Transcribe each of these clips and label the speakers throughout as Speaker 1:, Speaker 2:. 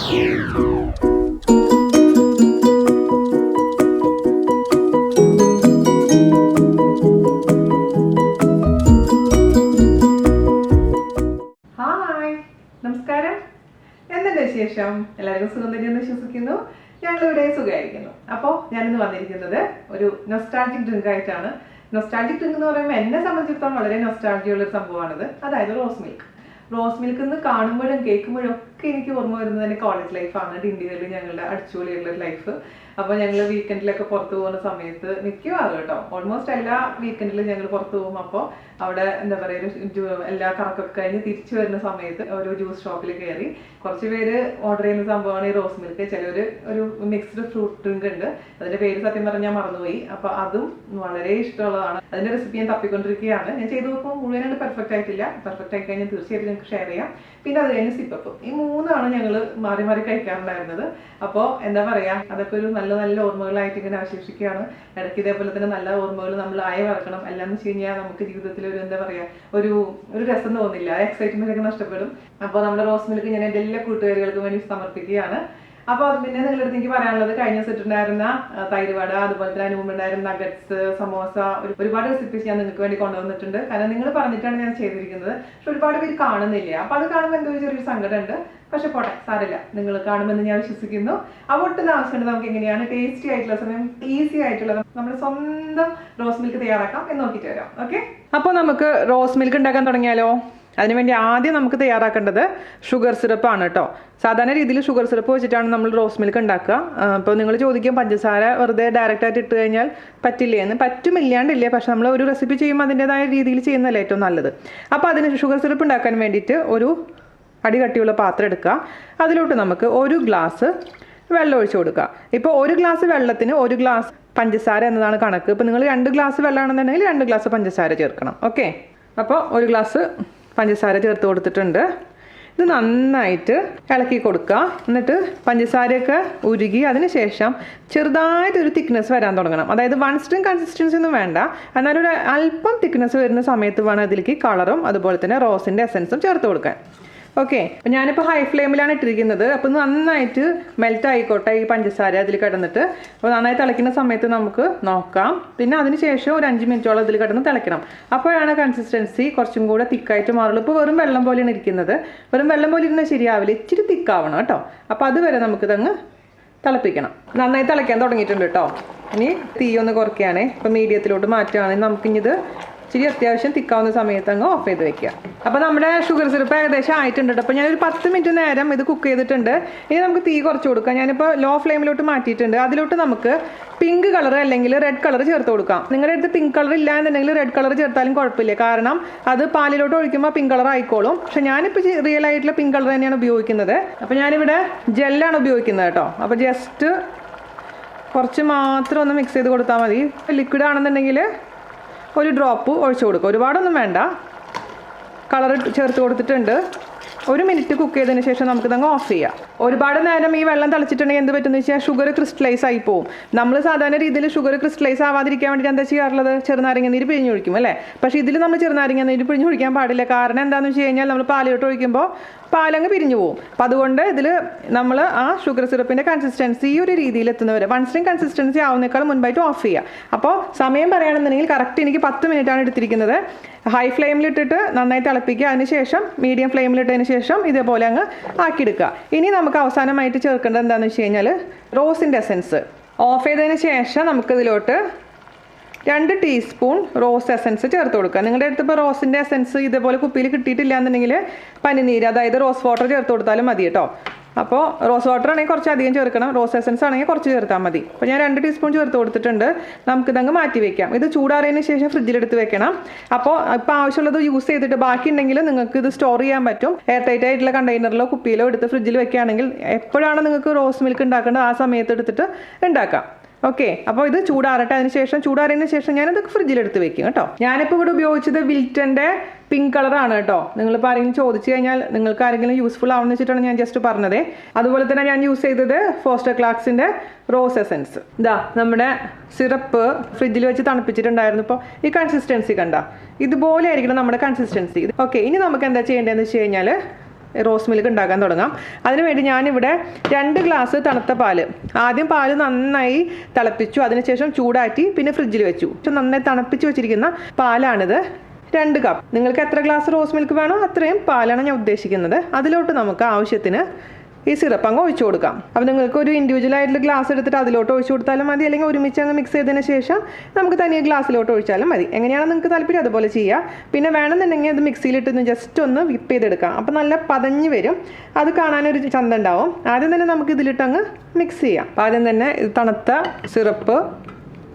Speaker 1: നമസ്കാരം, എന്തുണ്ട് വിശേഷം? എല്ലാവർക്കും സുഖം തന്നെയെന്ന് വിശ്വസിക്കുന്നു. ഞങ്ങളിവിടെ സുഖമായിരിക്കുന്നു. അപ്പോൾ ഞാനിന്ന് വന്നിരിക്കുന്നത് ഒരു നൊസ്റ്റാൾജിക് ഡ്രിങ്ക് ആയിട്ടാണ്. നൊസ്റ്റാൾജിക് ഡ്രിങ്ക് എന്ന് പറയുമ്പോൾ എന്നെ സംബന്ധിച്ചിടത്തോളം വളരെ നൊസ്റ്റാൾജിയ ഉള്ളൊരു സംഭവമാണിത്. അതായത് റോസ് മിൽക്ക്. റോസ് മിൽക്ക് എന്ന് കാണുമ്പോഴും കേൾക്കുമ്പോഴും ഒക്കെ എനിക്ക് ഓർമ്മ വരുന്നത് തന്നെ കോളേജ് ലൈഫാണ്. ഡിൻഡിഗലിൽ ഞങ്ങളുടെ അടിച്ചുപൊളിയുള്ള ലൈഫ്. അപ്പോൾ ഞങ്ങൾ വീക്കെൻഡിലൊക്കെ പുറത്ത് പോകുന്ന സമയത്ത് മിക്കവാറും കേട്ടോ, ഓൾമോസ്റ്റ് എല്ലാ വീക്കെൻഡിലും ഞങ്ങൾ പുറത്ത് പോകും. അപ്പോൾ അവിടെ എന്താ പറയുക, എല്ലാ കറക്കൊക്കെ കഴിഞ്ഞ് തിരിച്ചു വരുന്ന സമയത്ത് ഒരു ജ്യൂസ് ഷോപ്പിൽ കയറി കുറച്ച് പേര് ഓർഡർ ചെയ്യുന്ന സംഭവമാണ് ഈ റോസ് മിൽക്ക്. ചിലർ ഒരു മിക്സ്ഡ് ഫ്രൂട്ട് ഡ്രിങ്ക് ഉണ്ട്, അതിന്റെ പേര് സത്യം പറഞ്ഞാൽ മറന്നുപോയി. അപ്പോൾ അതും വളരെ ഇഷ്ടമുള്ളതാണ്. അതിന്റെ റെസിപ്പി ഞാൻ തപ്പിക്കൊണ്ടിരിക്കുകയാണ്. ഞാൻ ചെയ്ത് നോക്കുമ്പോൾ മുഴുവനായിട്ട് പെർഫെക്റ്റ് ആയിട്ടില്ല. പെർഫെക്റ്റ് ആയി കഴിഞ്ഞാൽ തീർച്ചയായിട്ടും ഞങ്ങൾക്ക് ഷെയർ ചെയ്യാം. പിന്നെ അത് കഴിഞ്ഞ് സിപ്പപ്പ്. ഈ മൂന്നാണ് ഞങ്ങൾ മാറി മാറി കഴിക്കാറുണ്ടായിരുന്നത്. അപ്പോൾ എന്താ പറയാ, അതൊക്കെ ഒരു നല്ല നല്ല ഓർമ്മകളായിട്ട് ഇങ്ങനെ അവശേഷിക്കുകയാണ്. ഇടയ്ക്ക് ഇതേപോലെ തന്നെ നല്ല ഓർമ്മകൾ നമ്മൾ ആയി വറക്കണം. എല്ലാം എന്ന് വെച്ച് കഴിഞ്ഞാൽ നമുക്ക് ജീവിതത്തിൽ ഒരു എന്താ പറയാ, ഒരു രസം തോന്നില്ല, എക്സൈറ്റ്മെന്റ് ഒക്കെ നഷ്ടപ്പെടും. അപ്പോൾ നമ്മുടെ റോസ് മിൽക്ക് ഞാൻ എൻ്റെ എല്ലാ കൂട്ടുകാരികൾക്കും വേണ്ടി സമർപ്പിക്കുകയാണ്. അപ്പോൾ അത് പിന്നെ നിങ്ങളുടെ അടുത്ത് എനിക്ക് പറയാനുള്ളത്, കഴിഞ്ഞ സെറ്റ് ഉണ്ടായിരുന്ന തൈര് വട, അതുപോലെ തന്നെ അതിന് മുമ്പുണ്ടായിരുന്ന നഗറ്റ്സ്, സമോസ, ഒരുപാട് റെസിപ്പീസ് ഞാൻ നിങ്ങൾക്ക് വേണ്ടി കൊണ്ടുവന്നിട്ടുണ്ട്. കാരണം നിങ്ങൾ പറഞ്ഞിട്ടാണ് ഞാൻ ചെയ്തിരിക്കുന്നത്. പക്ഷെ ഒരുപാട് പേര് കാണുന്നില്ല. അപ്പോൾ അത് കാണുമ്പോൾ എന്തോ ചെറിയൊരു സങ്കടമുണ്ട്. പക്ഷെ പോട്ടെ, സാരില്ല, നിങ്ങൾ കാണുമെന്ന് ഞാൻ വിശ്വസിക്കുന്നു. അപ്പോൾ ഒട്ടുന്ന ആവശ്യമുണ്ട് നമുക്ക് എങ്ങനെയാണ് ടേസ്റ്റി ആയിട്ടുള്ള സമയം, ഈസി ആയിട്ടുള്ള നമ്മുടെ സ്വന്തം റോസ് മിൽക്ക് തയ്യാറാക്കാം എന്ന് നോക്കിയിട്ട് വരാം. ഓക്കെ, അപ്പോൾ നമുക്ക് റോസ് മിൽക്ക് ഉണ്ടാക്കാൻ തുടങ്ങിയാലോ? അതിനുവേണ്ടി ആദ്യം നമുക്ക് തയ്യാറാക്കേണ്ടത് ഷുഗർ സിറപ്പാണ് കേട്ടോ. സാധാരണ രീതിയിൽ ഷുഗർ സിറപ്പ് വെച്ചിട്ടാണ് നമ്മൾ റോസ് മിൽക്ക് ഉണ്ടാക്കുക. അപ്പോൾ നിങ്ങൾ ചോദിക്കും, പഞ്ചസാര വെറുതെ ഡയറക്റ്റായിട്ട് ഇട്ട് കഴിഞ്ഞാൽ പറ്റില്ലേ എന്ന്. പറ്റുമില്ലാണ്ടില്ല, പക്ഷെ നമ്മൾ ഒരു റെസിപ്പി ചെയ്യുമ്പോൾ അതിൻ്റെതായ രീതിയിൽ ചെയ്യുന്നതല്ലേ ഏറ്റവും നല്ലത്. അപ്പോൾ അതിന് ഷുഗർ സിറപ്പ് ഉണ്ടാക്കാൻ വേണ്ടിയിട്ട് ഒരു അടികട്ടിയുള്ള പാത്രം എടുക്കുക. അതിലോട്ട് നമുക്ക് 1 ഗ്ലാസ് വെള്ളം ഒഴിച്ചു കൊടുക്കുക. ഇപ്പോൾ 1 ഗ്ലാസ് വെള്ളത്തിന് 1 ഗ്ലാസ് പഞ്ചസാര എന്നതാണ് കണക്ക്. ഇപ്പോൾ നിങ്ങൾ 2 ഗ്ലാസ് വെള്ളമാണെന്നുണ്ടെങ്കിൽ 2 ഗ്ലാസ് പഞ്ചസാര ചേർക്കണം. ഓക്കെ, അപ്പോൾ 1 ഗ്ലാസ് പഞ്ചസാര ചേർത്ത് കൊടുത്തിട്ടുണ്ട്. ഇത് നന്നായിട്ട് ഇളക്കി കൊടുക്കുക. എന്നിട്ട് പഞ്ചസാരയൊക്കെ ഉരുകി അതിന് ശേഷം ചെറുതായിട്ടൊരു തിക്നെസ് വരാൻ തുടങ്ങണം. അതായത് 1 സ്ട്രിങ് കൺസിസ്റ്റൻസി ഒന്നും വേണ്ട, എന്നാലും ഒരു അല്പം തിക്നെസ് വരുന്ന സമയത്ത് വേണം അതിലേക്ക് കളറും അതുപോലെ തന്നെ റോസിൻ്റെ എസൻസും ചേർത്ത് കൊടുക്കാൻ. ഓക്കെ, അപ്പം ഞാനിപ്പോൾ ഹൈ ഫ്ലെയിമിലാണ് ഇട്ടിരിക്കുന്നത്. അപ്പോൾ നന്നായിട്ട് മെൽറ്റ് ആയിക്കോട്ടെ ഈ പഞ്ചസാര അതിൽ കിടന്നിട്ട്. അപ്പോൾ നന്നായി തിളയ്ക്കുന്ന സമയത്ത് നമുക്ക് നോക്കാം. പിന്നെ അതിന് ശേഷം ഒരു 5 മിനിറ്റോളം ഇതിൽ കിടന്ന് തിളയ്ക്കണം. അപ്പോഴാണ് കൺസിസ്റ്റൻസി കുറച്ചും കൂടെ തിക്കായിട്ട് മാറുള്ളൂ. ഇപ്പോൾ വെറും വെള്ളം പോലെയാണ് ഇരിക്കുന്നത്. വെറും വെള്ളം പോലെ ഇരുന്നാൽ ശരിയാവില്ല, ഇച്ചിരി തിക്കാവണം കേട്ടോ. അപ്പോൾ അതുവരെ നമുക്കിതങ്ങ് തിളപ്പിക്കണം. നന്നായി തിളയ്ക്കാൻ തുടങ്ങിയിട്ടുണ്ട് കേട്ടോ. ഇനി തീ ഒന്ന് കുറയ്ക്കുകയാണേ. ഇപ്പോൾ മീഡിയത്തിലോട്ട് മാറ്റുകയാണെങ്കിൽ നമുക്കിത് ഇച്ചിരി അത്യാവശ്യം തിക്കാവുന്ന സമയത്ത് അങ്ങ് ഓഫ് ചെയ്ത് വെക്കുക. അപ്പോൾ നമ്മുടെ ഷുഗർ സിറപ്പ് ഏകദേശം ആയിട്ടുണ്ട്. അപ്പോൾ ഞാനൊരു 10 മിനിറ്റ് നേരം ഇത് കുക്ക് ചെയ്തിട്ടുണ്ട്. ഇനി നമുക്ക് തീ കുറച്ച് കൊടുക്കാം. ഞാനിപ്പോൾ ലോ ഫ്ലെയിമിലോട്ട് മാറ്റിയിട്ടുണ്ട്. അതിലോട്ട് നമുക്ക് പിങ്ക് കളർ അല്ലെങ്കിൽ റെഡ് കളർ ചേർത്ത് കൊടുക്കാം. നിങ്ങളുടെ അടുത്ത് പിങ്ക് കളർ ഇല്ല എന്നുണ്ടെങ്കിൽ റെഡ് കളർ ചേർത്താലും കുഴപ്പമില്ല, കാരണം അത് പാലിലോട്ട് ഒഴിക്കുമ്പോൾ പിങ്ക് കളർ ആയിക്കോളും. പക്ഷെ ഞാനിപ്പോൾ റിയൽ ആയിട്ടുള്ള പിങ്ക് കളർ തന്നെയാണ് ഉപയോഗിക്കുന്നത്. അപ്പോൾ ഞാനിവിടെ ജെല്ലാണ് ഉപയോഗിക്കുന്നത് കേട്ടോ. അപ്പോൾ ജസ്റ്റ് കുറച്ച് മാത്രം ഒന്ന് മിക്സ് ചെയ്ത് കൊടുത്താൽ മതി. ലിക്വിഡ് ആണെന്നുണ്ടെങ്കിൽ ഒരു ഡ്രോപ്പ് ഒഴിച്ചു കൊടുക്കുക, ഒരുപാടൊന്നും വേണ്ട. കളർ ചേർത്ത് കൊടുത്തിട്ടുണ്ട്. 1 മിനിറ്റ് കുക്ക് ചെയ്തതിന് ശേഷം നമുക്കിതങ്ങ് ഓഫ് ചെയ്യാം. ഒരുപാട് നേരം ഈ വെള്ളം തിളച്ചിട്ടുണ്ടെങ്കിൽ എന്ത് പറ്റുമെന്ന് വെച്ചാൽ ഷുഗർ ക്രിസ്റ്റലൈസ് ആയി പോകും. നമ്മൾ സാധാരണ രീതിയിൽ ഷുഗർ ക്രിസ്റ്റലൈസ് ആവാതിരിക്കാൻ വേണ്ടിയിട്ട് എന്താ ചെയ്യാറുള്ളത്, ചെറുനാരങ്ങ നീര് പിഴിഞ്ഞൊഴിക്കും അല്ലേ. പക്ഷേ ഇതിൽ നമ്മൾ ചെറുനാരങ്ങ നീര് പിഴിഞ്ഞൊഴിക്കാൻ പാടില്ല. കാരണം എന്താണെന്ന് വെച്ച് കഴിഞ്ഞാൽ നമ്മൾ പാലിലോട്ട് ഒഴിക്കുമ്പോൾ പാലങ്ങ് പിരിഞ്ഞു പോകും. അപ്പോൾ അതുകൊണ്ട് ഇതിൽ നമ്മൾ ആ ഷുഗർ സിറപ്പിൻ്റെ കൺസിസ്റ്റൻസി ഈ ഒരു രീതിയിൽ എത്തുന്നവരെ 1 സ്ട്രിങ് കൺസിസ്റ്റൻസി ആവുന്നേക്കാൾ മുൻപായിട്ട് ഓഫ് ചെയ്യുക. അപ്പോൾ സമയം പറയുകയാണെന്നുണ്ടെങ്കിൽ കറക്റ്റ് എനിക്ക് 10 മിനിറ്റാണ് എടുത്തിരിക്കുന്നത്. ഹൈ ഫ്ലെയിമിലിട്ടിട്ട് നന്നായി തിളപ്പിക്കുക. അതിനുശേഷം മീഡിയം ഫ്ലെയിമിലിട്ടതിന് ശേഷം ഇതേപോലെ അങ്ങ് ആക്കിയെടുക്കുക. ഇനി നമുക്ക് അവസാനമായിട്ട് ചേർക്കേണ്ടത് എന്താണെന്ന് വെച്ച് കഴിഞ്ഞാൽ റോസിൻ്റെ എസൻസ്. ഓഫ് ചെയ്തതിന് ശേഷം നമുക്കിതിലോട്ട് 2 ടീസ്പൂൺ റോസ് എസൻസ് ചേർത്ത് കൊടുക്കുക. നിങ്ങളുടെ അടുത്ത് ഇപ്പോൾ റോസിൻ്റെ എസൻസ് ഇതേപോലെ കുപ്പിയിൽ കിട്ടിയിട്ടില്ല എന്നുണ്ടെങ്കിൽ പനിനീര്, അതായത് റോസ് വാട്ടർ ചേർത്ത് കൊടുത്താലും മതി കേട്ടോ. അപ്പോൾ റോസ് വാട്ടർ ആണെങ്കിൽ കുറച്ച് അധികം ചേർക്കണം, റോസ് എസൻസ് ആണെങ്കിൽ കുറച്ച് ചേർത്താൽ മതി. അപ്പോൾ ഞാൻ 2 ടീസ്പൂൺ ചേർത്ത് കൊടുത്തിട്ടുണ്ട്. നമുക്കിതങ്ങ് മാറ്റി വെക്കാം. ഇത് ചൂടാറിയതിന് ശേഷം ഫ്രിഡ്ജിലെടുത്ത് വെക്കണം. അപ്പോൾ ഇപ്പോൾ ആവശ്യമുള്ളത് യൂസ് ചെയ്തിട്ട് ബാക്കി ഉണ്ടെങ്കിൽ നിങ്ങൾക്ക് ഇത് സ്റ്റോർ ചെയ്യാൻ പറ്റും. എയർ ടൈറ്റ് ആയിട്ടുള്ള കണ്ടെയ്നറിലോ കുപ്പിയിലോ എടുത്ത് ഫ്രിഡ്ജിൽ വെക്കുകയാണെങ്കിൽ എപ്പോഴാണ് നിങ്ങൾക്ക് റോസ് മിൽക്ക് ഉണ്ടാക്കേണ്ടത് ആ സമയത്ത് എടുത്തിട്ട് ഉണ്ടാക്കാം. ഓക്കെ, അപ്പോൾ ഇത് ചൂടാറട്ടെ. ചൂടാറിയതിന് ശേഷം ഞാനത് ഫ്രിഡ്ജിലെടുത്ത് വെക്കും കേട്ടോ. ഞാനിപ്പോൾ ഇവിടെ ഉപയോഗിച്ചത് വിൽറ്റൻ്റെ പിങ്ക് കളറാണ് കേട്ടോ. നിങ്ങളിപ്പോൾ ആരെങ്കിലും ചോദിച്ചു കഴിഞ്ഞാൽ നിങ്ങൾക്ക് ആരെങ്കിലും യൂസ്ഫുൾ ആവുമെന്ന് വെച്ചിട്ടാണ് ഞാൻ ജസ്റ്റ് പറഞ്ഞത്. അതുപോലെ തന്നെ ഞാൻ യൂസ് ചെയ്തത് ഫോസ്റ്റർ ക്ലാർക്സിൻ്റെ റോസ് എസൻസ്. ഇതാ നമ്മുടെ സിറപ്പ് ഫ്രിഡ്ജിൽ വെച്ച് തണുപ്പിച്ചിട്ടുണ്ടായിരുന്നു. ഇപ്പോൾ ഈ കൺസിസ്റ്റൻസി കണ്ട, ഇതുപോലെ ആയിരിക്കണം നമ്മുടെ കൺസിസ്റ്റൻസി. ഓക്കെ, ഇനി നമുക്ക് എന്താ ചെയ്യേണ്ടതെന്ന് വെച്ച് കഴിഞ്ഞാൽ റോസ് മിൽക്ക് ഉണ്ടാക്കാൻ തുടങ്ങാം. അതിനുവേണ്ടി ഞാനിവിടെ 2 ഗ്ലാസ് തണുത്ത പാല്, ആദ്യം പാല് നന്നായി തിളപ്പിച്ചു, അതിനുശേഷം ചൂടാറ്റി പിന്നെ ഫ്രിഡ്ജിൽ വെച്ചു. നന്നായി തണുപ്പിച്ച് വെച്ചിരിക്കുന്ന പാലാണിത്. 2 കപ്പ്. നിങ്ങൾക്ക് എത്ര ഗ്ലാസ് റോസ് മിൽക്ക് വേണോ അത്രയും പാലാണ് ഞാൻ ഉദ്ദേശിക്കുന്നത്. അതിലോട്ട് നമുക്ക് ആവശ്യത്തിന് ഈ സിറപ്പ് അങ്ങ് ഒഴിച്ചു കൊടുക്കാം. അപ്പോൾ നിങ്ങൾക്ക് ഒരു ഇൻഡിവിജ്വൽ ആയിട്ടുള്ള ഗ്ലാസ് എടുത്തിട്ട് അതിലോട്ട് ഒഴിച്ചു കൊടുത്താലും മതി, അല്ലെങ്കിൽ ഒരുമിച്ച് അങ്ങ് മിക്സ് ചെയ്തതിന് ശേഷം നമുക്ക് തനിയെ ഗ്ലാസ്സിലോട്ട് ഒഴിച്ചാലും മതി. എങ്ങനെയാണ് നിങ്ങൾക്ക് താല്പര്യം അതുപോലെ ചെയ്യുക. പിന്നെ വേണമെന്നുണ്ടെങ്കിൽ അത് മിക്സിയിലിട്ടൊന്ന് ജസ്റ്റ് ഒന്ന് വിപ്പ് ചെയ്തെടുക്കാം. അപ്പോൾ നല്ല പതഞ്ഞ് വരും, അത് കാണാനൊരു ചന്ത ഉണ്ടാവും. ആദ്യം തന്നെ നമുക്ക് ഇതിലിട്ട് അങ്ങ് മിക്സ് ചെയ്യാം. അപ്പോൾ ആദ്യം തന്നെ തണുത്ത സിറപ്പ്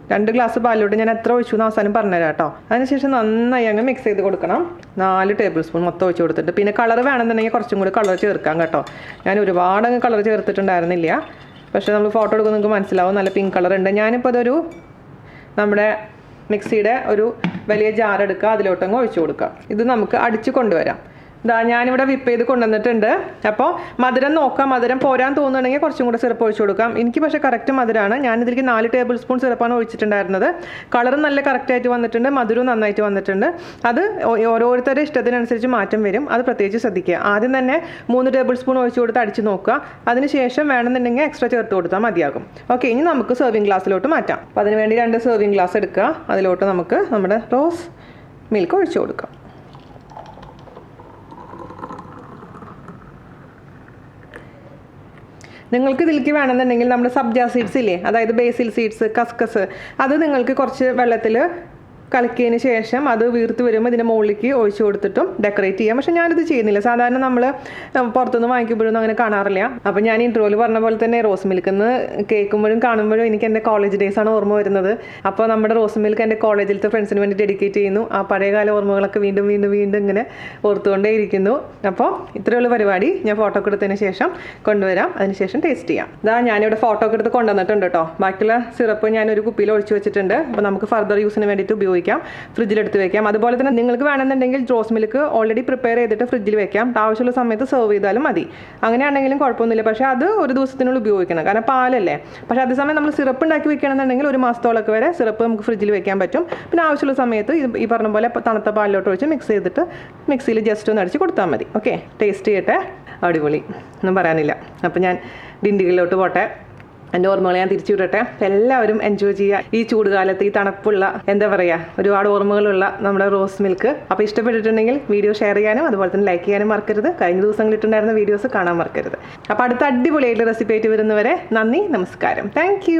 Speaker 1: 2 ഗ്ലാസ് പാലിലോട്ട് ഞാൻ എത്ര ഒഴിച്ചു എന്ന് അവസാനം പറഞ്ഞുതരാം കേട്ടോ. അതിനുശേഷം നന്നായി അങ്ങ് മിക്സ് ചെയ്ത് കൊടുക്കണം. 4 ടേബിൾ സ്പൂൺ മൊത്തം ഒഴിച്ച് കൊടുത്തിട്ട് പിന്നെ കളർ വേണമെന്നുണ്ടെങ്കിൽ കുറച്ചും കൂടി കളർ ചേർക്കാം കേട്ടോ. ഞാൻ ഒരുപാട് അങ്ങ് കളർ ചേർത്തിട്ടുണ്ടായിരുന്നില്ല, പക്ഷേ നമ്മൾ ഫോട്ടോ എടുക്കുമ്പോൾ നിങ്ങൾക്ക് മനസ്സിലാവും നല്ല പിങ്ക് കളർ ഉണ്ട്. ഞാനിപ്പോൾ അതൊരു നമ്മുടെ മിക്സിയുടെ ഒരു വലിയ ജാർ എടുക്കുക, അതിലോട്ടങ്ങ് ഒഴിച്ചു കൊടുക്കുക. ഇത് നമുക്ക് അടിച്ച് കൊണ്ടുവരാം. ഞാനിവിടെ വിപ്പ് ചെയ്ത് കൊണ്ടുവന്നിട്ടുണ്ട്. അപ്പോൾ മധുരം നോക്കാം, മധുരം പോരാൻ തോന്നുന്നുണ്ടെങ്കിൽ കുറച്ചും കൂടെ സിറപ്പ് ഒഴിച്ചു കൊടുക്കാം. എനിക്ക് പക്ഷേ കറക്റ്റ് മധുരമാണ്. ഞാനിതിലേക്ക് 4 ടേബിൾ സ്പൂൺ സിറപ്പാണ് ഒഴിച്ചിട്ടുണ്ടായിരുന്നത്. കളറും നല്ല കറക്റ്റായിട്ട് വന്നിട്ടുണ്ട്, മധുരവും നന്നായിട്ട് വന്നിട്ടുണ്ട്. അത് ഓരോരുത്തരുടെ ഇഷ്ടത്തിനനുസരിച്ച് മാറ്റം വരും, അത് പ്രത്യേകിച്ച് ശ്രദ്ധിക്കുക. ആദ്യം തന്നെ 3 ടേബിൾ സ്പൂൺ ഒഴിച്ചു കൊടുത്ത് അടിച്ച് നോക്കുക. അതിനുശേഷം വേണമെന്നുണ്ടെങ്കിൽ എക്സ്ട്രാ ചേർത്ത് കൊടുത്താൽ മതിയാകും. ഓക്കെ, ഇനി നമുക്ക് സെർവിങ് ഗ്ലാസ്സിലോട്ട് മാറ്റാം. അപ്പോൾ അതിനുവേണ്ടി 2 സെർവിങ് ഗ്ലാസ് എടുക്കുക. അതിലോട്ട് നമുക്ക് നമ്മുടെ റോസ് മിൽക്ക് ഒഴിച്ചു കൊടുക്കാം. നിങ്ങൾക്ക് ഇതിലേക്ക് വേണമെന്നുണ്ടെങ്കിൽ നമ്മുടെ സബ്ജ സീഡ്സ് ഇല്ലേ, അതായത് ബേസിൽ സീഡ്സ്, കസ്കസ്, അത് നിങ്ങൾക്ക് കുറച്ച് വെള്ളത്തിൽ കലക്കിയതിന് ശേഷം അത് വീർത്ത് വരുമ്പോൾ ഇതിൻ്റെ മുകളിലേക്ക് ഒഴിച്ചു കൊടുത്തിട്ടും ഡെക്കറേറ്റ് ചെയ്യാം. പക്ഷേ ഞാനിത് ചെയ്യുന്നില്ല. സാധാരണ നമ്മൾ പുറത്തുനിന്ന് വാങ്ങിക്കുമ്പോഴൊന്നും അങ്ങനെ കാണാറില്ല. അപ്പോൾ ഞാൻ ഇൻട്രോയിൽ പറഞ്ഞ പോലെ തന്നെ റോസ് മിൽക്ക് എന്ന് കേൾക്കുമ്പോഴും കാണുമ്പോഴും എനിക്ക് എൻ്റെ കോളേജ് ഡേയ്സാണ് ഓർമ്മ വരുന്നത്. അപ്പോൾ നമ്മുടെ റോസ് മിൽക്ക് എൻ്റെ കോളേജിലത്തെ ഫ്രണ്ട്സിന് വേണ്ടി ഡെഡിക്കേറ്റ് ചെയ്യുന്നു. ആ പഴയകാല ഓർമ്മകളൊക്കെ വീണ്ടും വീണ്ടും വീണ്ടും ഇങ്ങനെ ഓർത്തുകൊണ്ടേ ഇരിക്കുന്നു. അപ്പോൾ ഇത്രയുള്ള പരിപാടി ഞാൻ ഫോട്ടോ ഒക്കെ എടുത്തതിന് ശേഷം കൊണ്ടുവരാം, അതിനുശേഷം ടേസ്റ്റ് ചെയ്യാം. ഞാനിവിടെ ഫോട്ടോ ഒക്കെ എടുത്ത് കൊണ്ടുവന്നിട്ടുണ്ട് കേട്ടോ. ബാക്കിയുള്ള സിറപ്പ് ഞാനൊരു കുപ്പിയിൽ ഒഴിച്ചു വെച്ചിട്ടുണ്ട്. അപ്പോൾ നമുക്ക് ഫർദർ യൂസിന് വേണ്ടിയിട്ട് ഉപയോഗിക്കാം, ഫ്രിഡ്ജിലെടുത്ത് വെക്കാം. അതുപോലെ തന്നെ നിങ്ങൾക്ക് വേണമെന്നുണ്ടെങ്കിൽ റോസ് മിൽക്ക് ഓൾറെഡി പ്രിപ്പയർ ചെയ്തിട്ട് ഫ്രിഡ്ജിൽ വെക്കാം. ആവശ്യമുള്ള സമയത്ത് സെർവ് ചെയ്താലും മതി. അങ്ങനെയാണെങ്കിലും കുഴപ്പമൊന്നുമില്ല. പക്ഷേ അത് ഒരു ദിവസത്തിനുള്ളിൽ ഉപയോഗിക്കണം, കാരണം പാലല്ലേ. പക്ഷേ അതേസമയം നമ്മൾ സിറപ്പ് ഉണ്ടാക്കി വെക്കണമെന്നുണ്ടെങ്കിൽ 1 മാസത്തോളൊക്കെ വരെ സിറപ്പ് നമുക്ക് ഫ്രിഡ്ജിൽ വെക്കാൻ പറ്റും. പിന്നെ ആവശ്യമുള്ള സമയത്ത് ഈ പറഞ്ഞ പോലെ തണുത്ത പാലിലോട്ട് ഒഴിച്ച് മിക്സ് ചെയ്തിട്ട് മിക്സിയിൽ ജസ്റ്റ് ഒന്ന് അടിച്ച് കൊടുത്താൽ മതി. ഓക്കെ, ടേസ്റ്റ് ചെയ്യട്ടെ. അടിപൊളി, ഒന്നും പറയാനില്ല. അപ്പോൾ ഞാൻ ഡിണ്ടികളിലോട്ട് പോട്ടെ. എൻ്റെ ഓർമ്മകൾ ഞാൻ തിരിച്ചു വിടട്ടെ. എല്ലാവരും എൻജോയ് ചെയ്യുക ഈ ചൂടുകാലത്ത്, ഈ തണുപ്പുള്ള എന്താ പറയുക, ഒരുപാട് ഓർമ്മകളുള്ള നമ്മുടെ റോസ് മിൽക്ക്. അപ്പോൾ ഇഷ്ടപ്പെട്ടിട്ടുണ്ടെങ്കിൽ വീഡിയോ ഷെയർ ചെയ്യാനും അതുപോലെ തന്നെ ലൈക്ക് ചെയ്യാനും മറക്കരുത്. കഴിഞ്ഞ ദിവസങ്ങളിൽ ഇട്ടുണ്ടായിരുന്ന വീഡിയോസ് കാണാൻ മറക്കരുത്. അപ്പോൾ അടുത്ത അടിപൊളിയായിട്ടുള്ള റെസിപ്പി ആയിട്ട് വരുന്നവരെ നന്ദി, നമസ്കാരം. താങ്ക്